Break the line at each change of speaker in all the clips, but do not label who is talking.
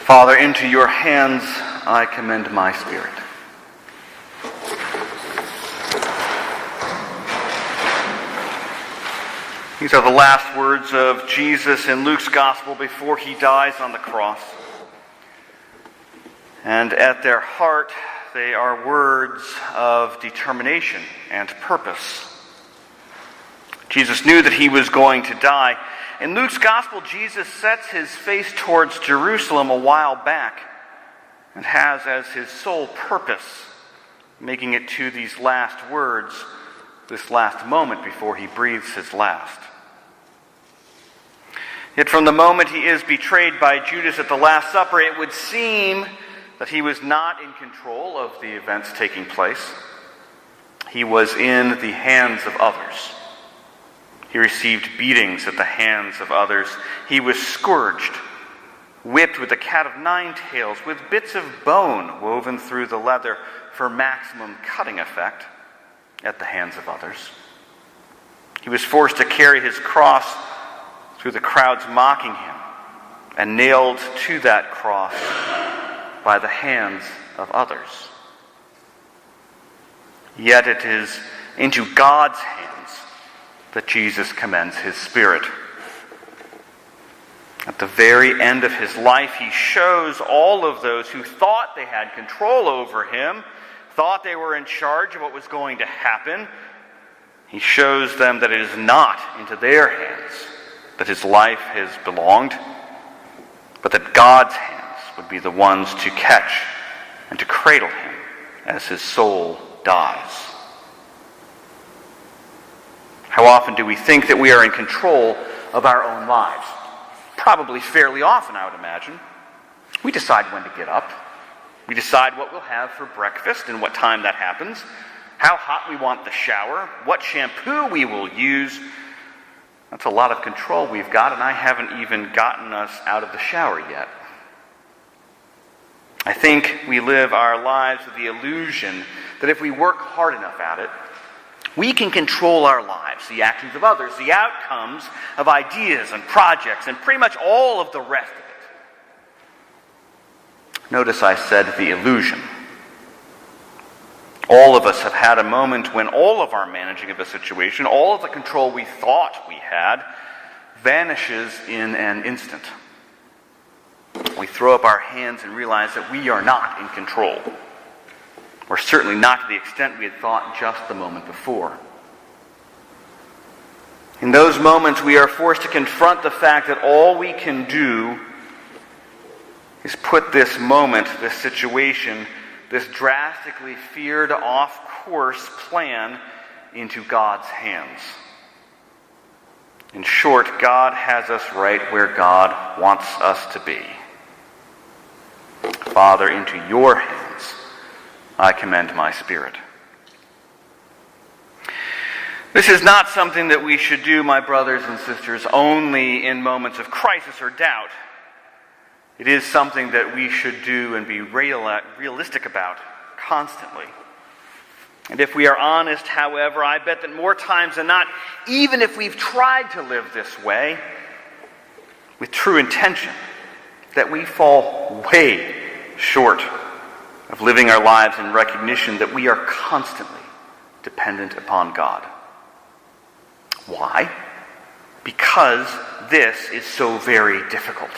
Father, into your hands I commend my spirit. These are the last words of Jesus in Luke's gospel before he dies on the cross. And at their heart, they are words of determination and purpose. Jesus knew that he was going to die. In Luke's gospel, Jesus sets his face towards Jerusalem a while back and has as his sole purpose making it to these last words, this last moment before he breathes his last. Yet from the moment he is betrayed by Judas at the Last Supper, it would seem that he was not in control of the events taking place. He was in the hands of others. He received beatings at the hands of others. He was scourged, whipped with a cat of nine tails, with bits of bone woven through the leather for maximum cutting effect at the hands of others. He was forced to carry his cross through the crowds mocking him, and nailed to that cross by the hands of others. Yet it is into God's hands that Jesus commends his spirit. At the very end of his life, he shows all of those who thought they had control over him, thought they were in charge of what was going to happen. He shows them that it is not into their hands that his life has belonged, but that God's hands would be the ones to catch and to cradle him as his soul dies. How often do we think that we are in control of our own lives? Probably fairly often, I would imagine. We decide when to get up. We decide what we'll have for breakfast and what time that happens, how hot we want the shower, what shampoo we will use. That's a lot of control we've got, and I haven't even gotten us out of the shower yet. I think we live our lives with the illusion that if we work hard enough at it, we can control our lives, the actions of others, the outcomes of ideas and projects, and pretty much all of the rest of it. Notice I said the illusion. All of us have had a moment when all of our managing of a situation, all of the control we thought we had, vanishes in an instant. We throw up our hands and realize that we are not in control. Or certainly not to the extent we had thought just the moment before. In those moments, we are forced to confront the fact that all we can do is put this moment, this situation, this drastically veered off-course plan into God's hands. In short, God has us right where God wants us to be. Father, into your hands I commend my spirit. This is not something that we should do, my brothers and sisters, only in moments of crisis or doubt. It is something that we should do and be realistic about constantly. And if we are honest, however, I bet that more times than not, even if we've tried to live this way with true intention, that we fall way short of living our lives in recognition that we are constantly dependent upon God. Why? Because this is so very difficult.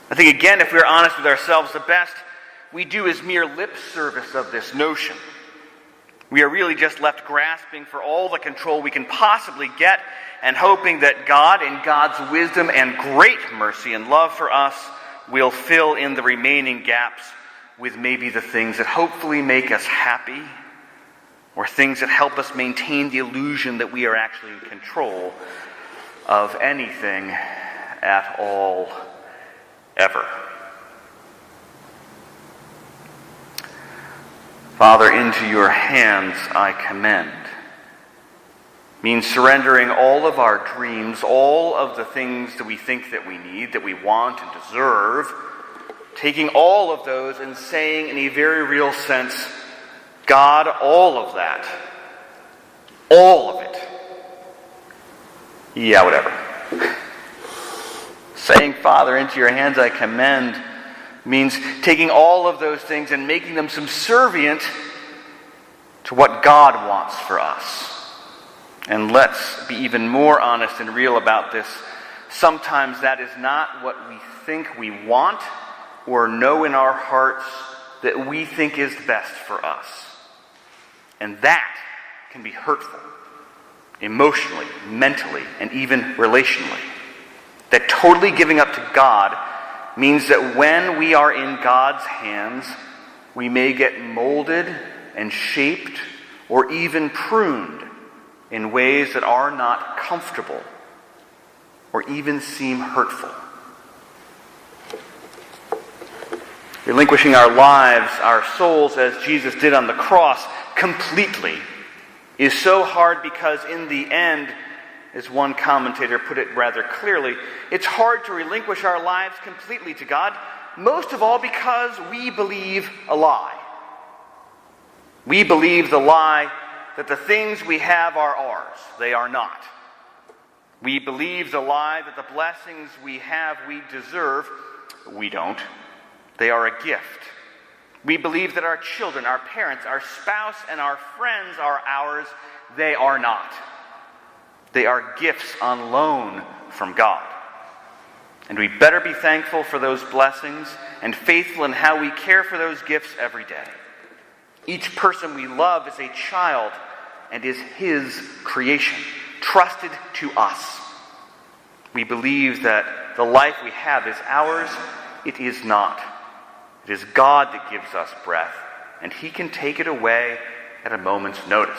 I think, again, if we're honest with ourselves, the best we do is mere lip service of this notion. We are really just left grasping for all the control we can possibly get and hoping that God, in God's wisdom and great mercy and love for us, will fill in the remaining gaps with maybe the things that hopefully make us happy or things that help us maintain the illusion that we are actually in control of anything at all, ever. Father, into your hands I commend means surrendering all of our dreams, all of the things that we think that we need, that we want and deserve, taking all of those and saying in a very real sense, God, all of that, all of it, yeah, whatever. Saying, Father, into your hands I commend means taking all of those things and making them subservient to what God wants for us. And let's be even more honest and real about this. Sometimes that is not what we think we want or know in our hearts that we think is best for us. And that can be hurtful, emotionally, mentally, and even relationally. That totally giving up to God means that when we are in God's hands, we may get molded and shaped or even pruned in ways that are not comfortable or even seem hurtful. Relinquishing our lives, our souls, as Jesus did on the cross, completely, is so hard because in the end, as one commentator put it rather clearly, it's hard to relinquish our lives completely to God, most of all because we believe a lie. We believe the lie that the things we have are ours. They are not. We believe the lie that the blessings we have we deserve. We don't. They are a gift. We believe that our children, our parents, our spouse, and our friends are ours. They are not. They are gifts on loan from God. And we better be thankful for those blessings and faithful in how we care for those gifts every day. Each person we love is a child and is His creation, trusted to us. We believe that the life we have is ours. It is not. It is God that gives us breath, and He can take it away at a moment's notice.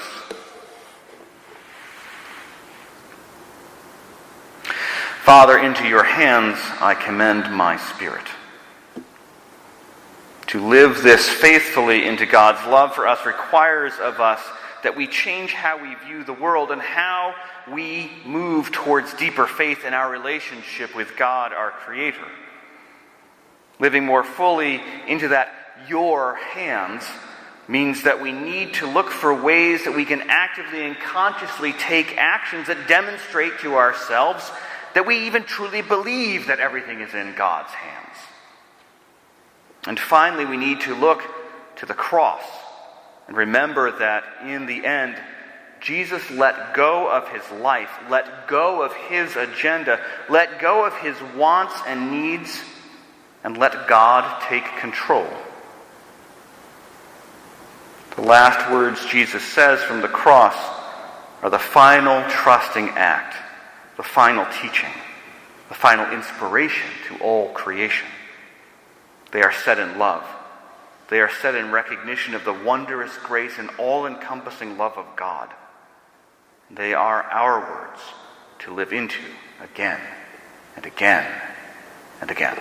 Father, into your hands I commend my spirit. To live this faithfully into God's love for us requires of us that we change how we view the world and how we move towards deeper faith in our relationship with God, our Creator. Living more fully into that your hands means that we need to look for ways that we can actively and consciously take actions that demonstrate to ourselves that we even truly believe that everything is in God's hands. And finally, we need to look to the cross and remember that in the end, Jesus let go of His life, let go of His agenda, let go of His wants and needs, and let God take control. The last words Jesus says from the cross are the final trusting act, the final teaching, the final inspiration to all creation. They are said in love. They are said in recognition of the wondrous grace and all-encompassing love of God. They are our words to live into again and again and again.